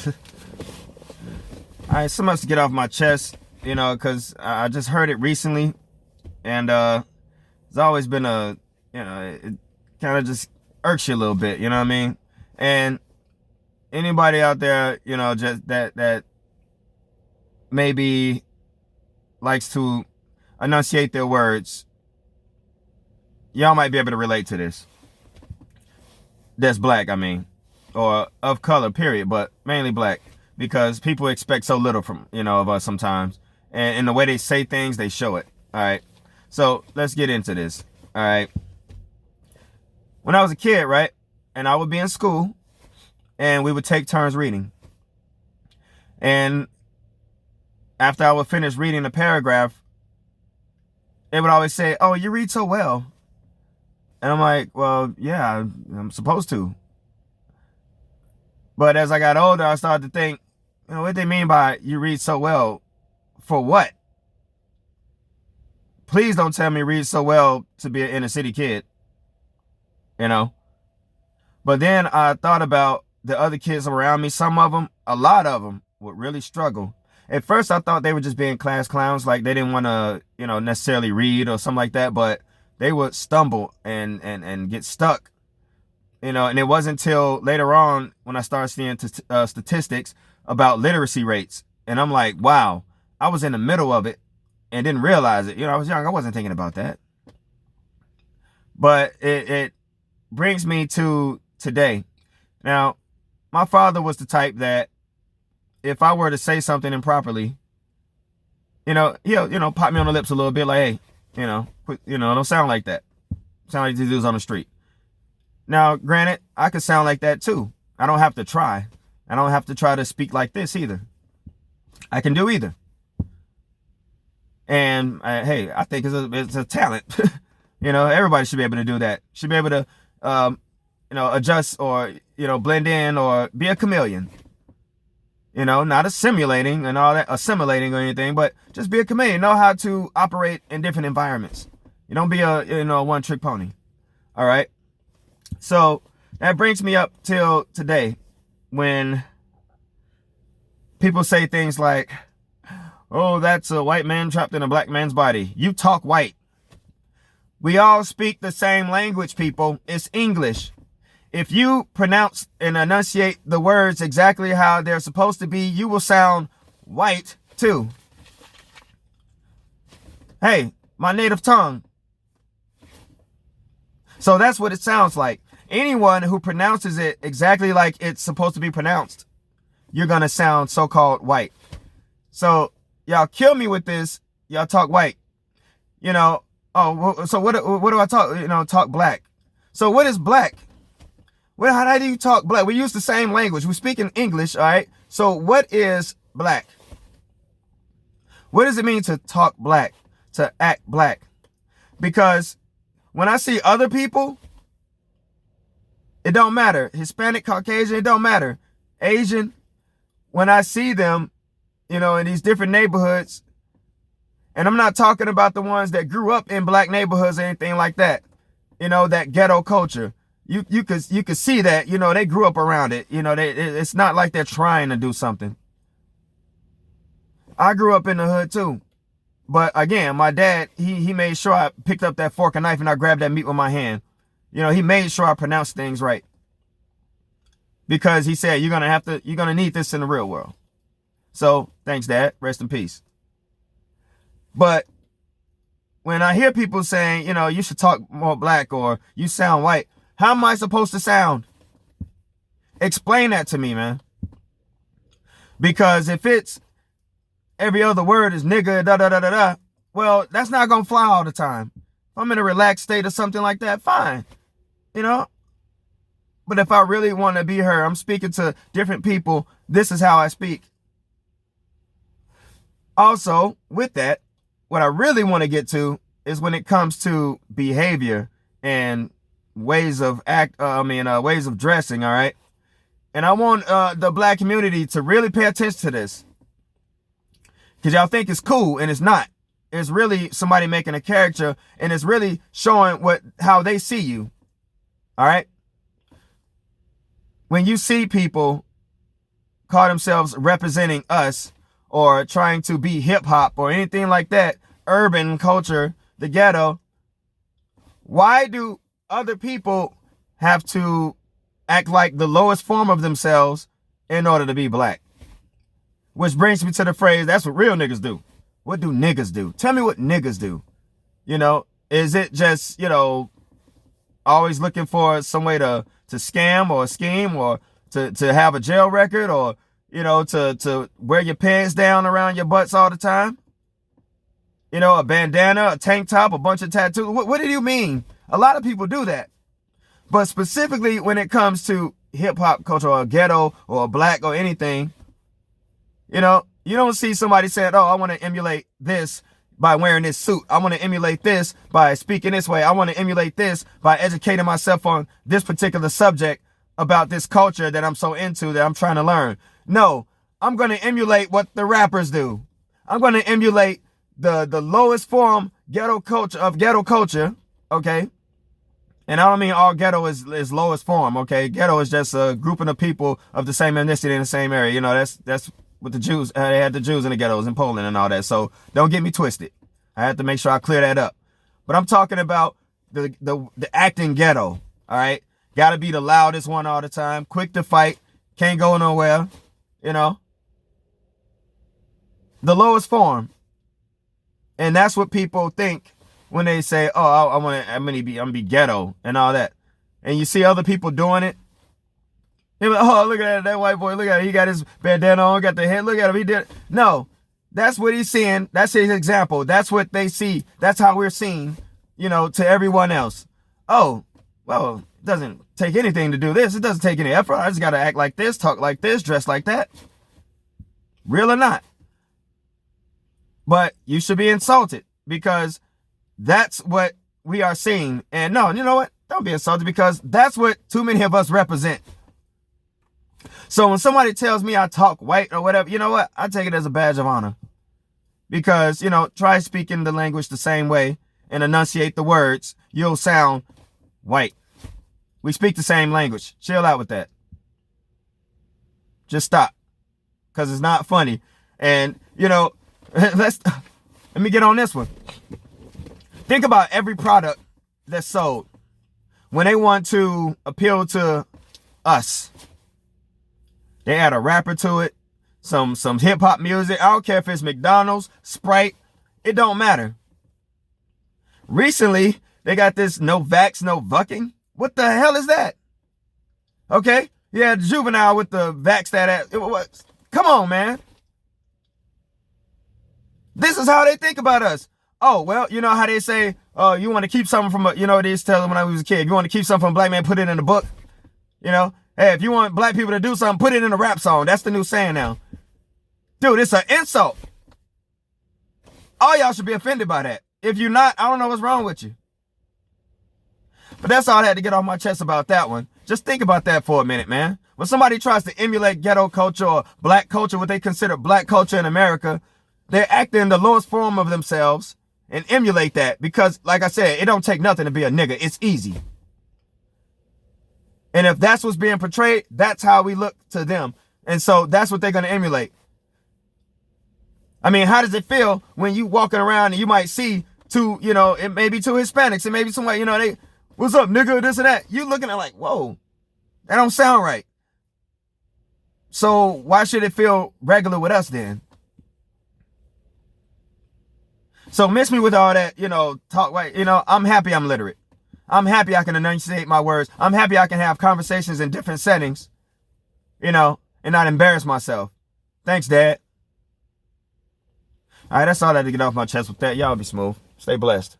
All right, so much to get off my chest, because I just heard it recently, and it's always been it kind of just irks you a little bit, you know what I mean? And anybody out there, just that maybe likes to enunciate their words, y'all might be able to relate to this. That's black, I mean, or of color, period, but mainly black, because people expect so little from, of us sometimes. And in the way they say things, they show it. All right. So let's get into this. All right. When I was a kid, right, and I would be in school and we would take turns reading. And after I would finish reading a paragraph, they would always say, "Oh, you read so well." And I'm like, well, yeah, I'm supposed to. But as I got older, I started to think, what they mean by you read so well, for what? Please don't tell me read so well to be an inner city kid, But then I thought about the other kids around me. Some of them, a lot of them, would really struggle. At first, I thought they were just being class clowns, like they didn't want to, necessarily read or something like that. But they would stumble and get stuck, and it wasn't until later on when I started seeing statistics about literacy rates. And I'm like, wow, I was in the middle of it and didn't realize it. I was young. I wasn't thinking about that. But it brings me to today. Now, my father was the type that if I were to say something improperly, he'll, pop me on the lips a little bit like, hey, don't sound like that. Sound like these dudes on the street. Now, granted, I could sound like that too. I don't have to try. I don't have to try to speak like this either. I can do either. And hey, I think it's a talent. Everybody should be able to do that. Should be able to, adjust or, blend in or be a chameleon. Not assimilating and all that, assimilating or anything, but just be a chameleon. Know how to operate in different environments. You don't be a one-trick pony. All right. So that brings me up till today when people say things like, oh, that's a white man trapped in a black man's body. You talk white. We all speak the same language, people. It's English. If you pronounce and enunciate the words exactly how they're supposed to be, you will sound white too. Hey, my native tongue. So that's what it sounds like. Anyone who pronounces it exactly like it's supposed to be pronounced, you're going to sound so-called white. So y'all kill me with this. Y'all talk white. Oh, so what do I talk? Talk black. So what is black? Well, how do you talk black? We use the same language. We speak in English, all right? So what is black? What does it mean to talk black, to act black? Because when I see other people, it don't matter. Hispanic, Caucasian, it don't matter. Asian, when I see them, in these different neighborhoods, and I'm not talking about the ones that grew up in black neighborhoods or anything like that, that ghetto culture. You could see that, they grew up around it. It's not like they're trying to do something. I grew up in the hood too. But again, my dad, he made sure I picked up that fork and knife and I grabbed that meat with my hand. He made sure I pronounced things right. Because he said, you're going to need this in the real world. So thanks, Dad. Rest in peace. But when I hear people saying, you should talk more black or you sound white, how am I supposed to sound? Explain that to me, man. Because if it's every other word is nigga, da da da da da, well, that's not going to fly all the time. If I'm in a relaxed state or something like that, fine. But if I really want to be heard, I'm speaking to different people, this is how I speak. Also, with that, what I really want to get to is when it comes to behavior and ways of ways of dressing, all right? And I want the black community to really pay attention to this. Because y'all think it's cool, and it's not. It's really somebody making a character, and it's really showing how they see you. All right? When you see people, call themselves representing us or trying to be hip hop or anything like that, urban culture, the ghetto, why do other people have to act like the lowest form of themselves in order to be black? Which brings me to the phrase, that's what real niggas do. What do niggas do? Tell me what niggas do. You know, is it just, you know, always looking for some way to scam or scheme or to have a jail record or, you know, to wear your pants down around your butts all the time? You know, a bandana, a tank top, a bunch of tattoos. What do you mean? A lot of people do that. But specifically when it comes to hip hop culture or ghetto or black or anything, you know, you don't see somebody saying, oh, I want to emulate this by wearing this suit. I want to emulate this by speaking this way. I want to emulate this by educating myself on this particular subject about this culture that I'm so into, that I'm trying to learn. No, I'm going to emulate what the rappers do. I'm going to emulate the lowest form ghetto culture, okay? And I don't mean all ghetto is lowest form, okay? Ghetto is just a grouping of people of the same ethnicity in the same area. You know, that's with the Jews. They had the Jews in the ghettos in Poland and all that. So don't get me twisted. I have to make sure I clear that up. But I'm talking about the acting ghetto, all right? Got to be the loudest one all the time, quick to fight, can't go nowhere, you know? The lowest form. And that's what people think when they say, oh, I'm gonna be ghetto and all that. And you see other people doing it. You're like, oh, look at that white boy. Look at it. He got his bandana on, got the head. Look at him. He did it. No, that's what he's seeing. That's his example. That's what they see. That's how we're seen, you know, to everyone else. Oh, well, it doesn't take anything to do this. It doesn't take any effort. I just got to act like this, talk like this, dress like that. Real or not. But you should be insulted because that's what we are seeing. And no, you know what? Don't be insulted because that's what too many of us represent. So when somebody tells me I talk white or whatever, you know what? I take it as a badge of honor. Because, you know, try speaking the language the same way and enunciate the words. You'll sound white. We speak the same language. Chill out with that. Just stop. Because it's not funny. And, you know, let me get on this one. Think about every product that's sold. When they want to appeal to us, they add a rapper to it, some hip hop music. I don't care if it's McDonald's, Sprite, it don't matter. Recently, they got this no Vacs, no Vucking. What the hell is that? Okay, yeah, the Juvenile with the Vacs come on, man. This is how they think about us. Oh, well, you know how they say, oh, you want to keep something from, you know, they used to tell them when I was a kid, you want to keep something from a black man, put it in a book. You know, hey, if you want black people to do something, put it in a rap song. That's the new saying now. Dude, it's an insult. All y'all should be offended by that. If you're not, I don't know what's wrong with you. But that's all I had to get off my chest about that one. Just think about that for a minute, man. When somebody tries to emulate ghetto culture or black culture, what they consider black culture in America, they're acting the lowest form of themselves and emulate that because, like I said, it don't take nothing to be a nigga. It's easy. And if that's what's being portrayed, that's how we look to them. And so that's what they're going to emulate. I mean, how does it feel when you walking around and you might see two, you know, it may be two Hispanics and maybe somebody, you know, they, what's up, nigga, this and that. You looking at like, whoa, that don't sound right. So why should it feel regular with us then? So miss me with all that, you know, talk white, you know, I'm happy I'm literate. I'm happy I can enunciate my words. I'm happy I can have conversations in different settings, you know, and not embarrass myself. Thanks, Dad. All right, that's all I had to get off my chest with that. Y'all be smooth. Stay blessed.